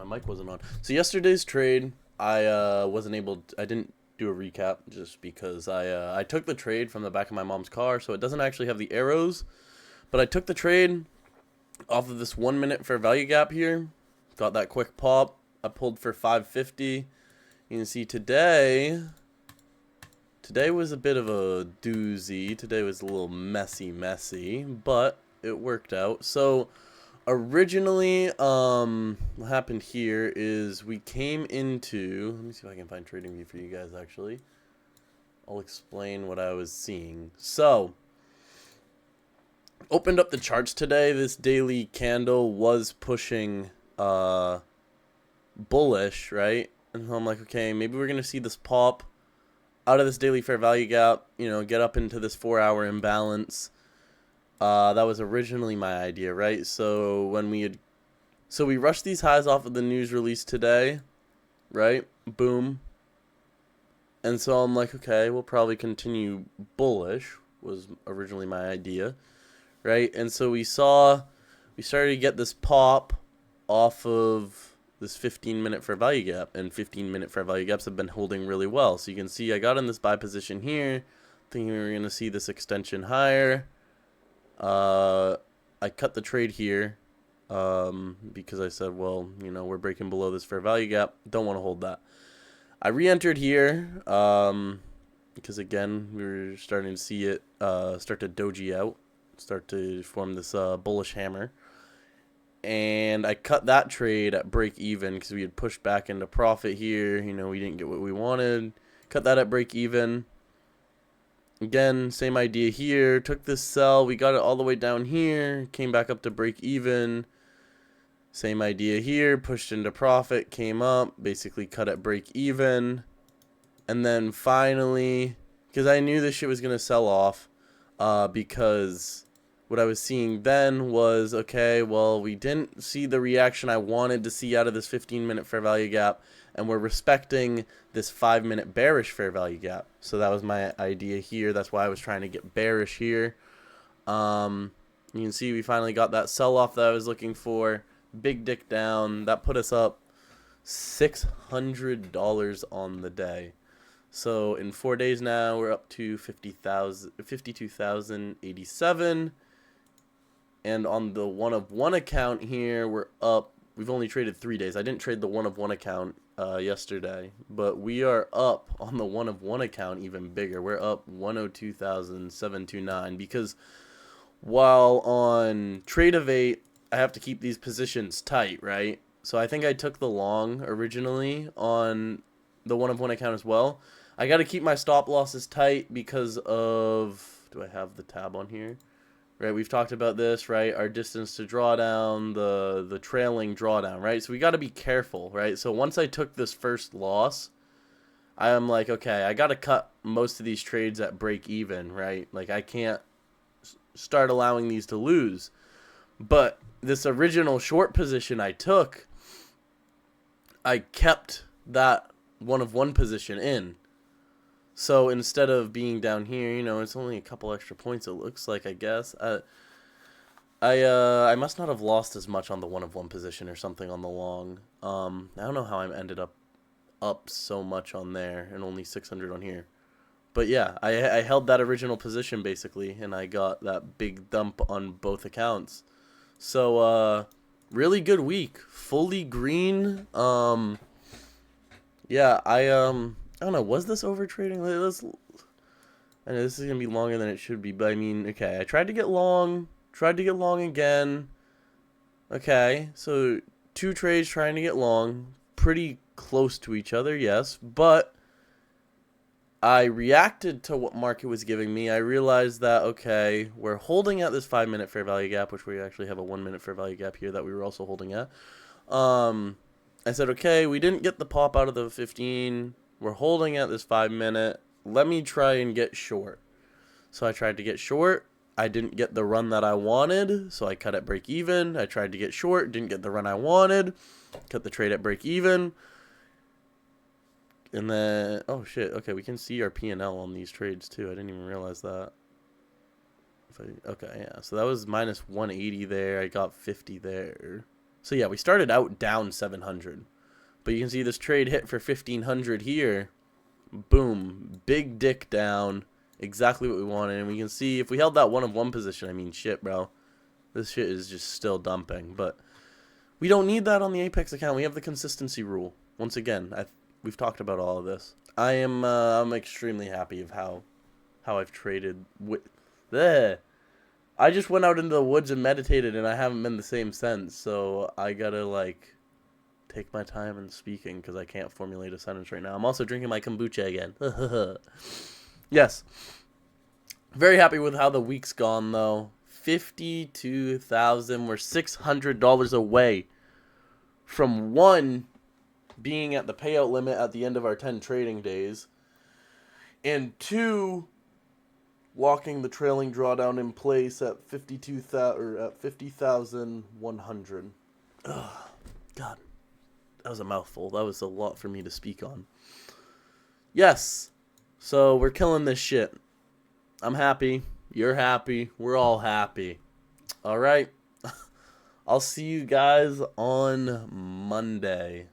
my mic wasn't on. So yesterday's trade, wasn't able I didn't do a recap just because I took the trade from the back of my mom's car, so it doesn't actually have the arrows. But I took the trade off of this 1 minute fair value gap here. Got that quick pop. I pulled for 550. You can see today was a bit of a doozy. Today was a little messy, but it worked out. So originally, what happened here is we came into, let me see if I can find TradingView for you guys actually. I'll explain what I was seeing. So, opened up the charts today. This daily candle was pushing bullish, right? And so I'm like, okay, maybe we're going to see this pop out of this daily fair value gap, get up into this 4-hour imbalance. That was originally my idea, right? So we rushed these highs off of the news release today, right? Boom. And so I'm like, okay, we'll probably continue bullish, was originally my idea, right? And so we started to get this pop off of this 15-minute fair value gap, and 15-minute fair value gaps have been holding really well. So you can see I got in this buy position here, thinking we were going to see this extension higher. I cut the trade here because I said, well, we're breaking below this fair value gap. Don't want to hold that. I re-entered here because, again, we were starting to see it start to doji out, start to form this bullish hammer. And I cut that trade at break even because we had pushed back into profit here. We didn't get what we wanted. Cut that at break even. Again, same idea here. Took this sell. We got it all the way down here. Came back up to break even. Same idea here. Pushed into profit. Came up. Basically cut at break even. And then finally, because I knew this shit was going to sell off, because what I was seeing then was, okay, well, we didn't see the reaction I wanted to see out of this 15-minute fair value gap, and we're respecting this 5-minute bearish fair value gap. So that was my idea here. That's why I was trying to get bearish here. You can see we finally got that sell-off that I was looking for. Big dick down. That put us up $600 on the day. So in 4 days now, we're up to 52,087. And on the one of one account here, we're up. We've only traded 3 days. I didn't trade the one of one account yesterday, but we are up on the one of one account even bigger. We're up 102,729 because while on Trade of 8, I have to keep these positions tight, right? So I think I took the long originally on the one of one account as well. I got to keep my stop losses tight because of, do I have the tab on here? Right, we've talked about this, right? Our distance to drawdown, the trailing drawdown, right? So we got to be careful, right? So once I took this first loss, I am like, okay, I got to cut most of these trades at break even, right? Like I can't start allowing these to lose. But this original short position I took, I kept that one of one position in. So instead of being down here, it's only a couple extra points, it looks like, I guess. I must not have lost as much on the one of one position or something on the long. I don't know how I ended up so much on there and only 600 on here. But yeah, I held that original position basically, and I got that big dump on both accounts. So really good week, fully green. Yeah, I don't know, was this over trading? I know this is going to be longer than it should be, but I mean, okay, I tried to get long again. Okay, so 2 trades trying to get long, pretty close to each other, yes, but I reacted to what market was giving me. I realized that, okay, we're holding at this 5-minute fair value gap, which we actually have a 1-minute fair value gap here that we were also holding at. I said, okay, we didn't get the pop out of the 15. We're holding at this 5-minute. Let me try and get short. So I tried to get short. I didn't get the run that I wanted, so I cut at break even. I tried to get short, didn't get the run I wanted. Cut the trade at break even. And then, oh shit, okay, we can see our P&L on these trades too. I didn't even realize that. Okay, yeah, so that was minus 180 there. I got 50 there. So yeah, we started out down 700. But you can see this trade hit for 1,500 here. Boom. Big dick down. Exactly what we wanted. And we can see if we held that 1 of 1 position, I mean, shit, bro. This shit is just still dumping. But we don't need that on the Apex account. We have the consistency rule. Once again, we've talked about all of this. I'm extremely happy of how I've traded with. I just went out into the woods and meditated, and I haven't been the same since. So I gotta like take my time in speaking because I can't formulate a sentence right now. I'm also drinking my kombucha again. Yes. Very happy with how the week's gone, though. 52,000. We're $600 away from 1 being at the payout limit at the end of our 10 trading days, and 2 locking the trailing drawdown in place at 50,100. God, that was a mouthful. That was a lot for me to speak on. Yes, so we're killing this shit. I'm happy. You're happy. We're all happy. All right. I'll see you guys on Monday.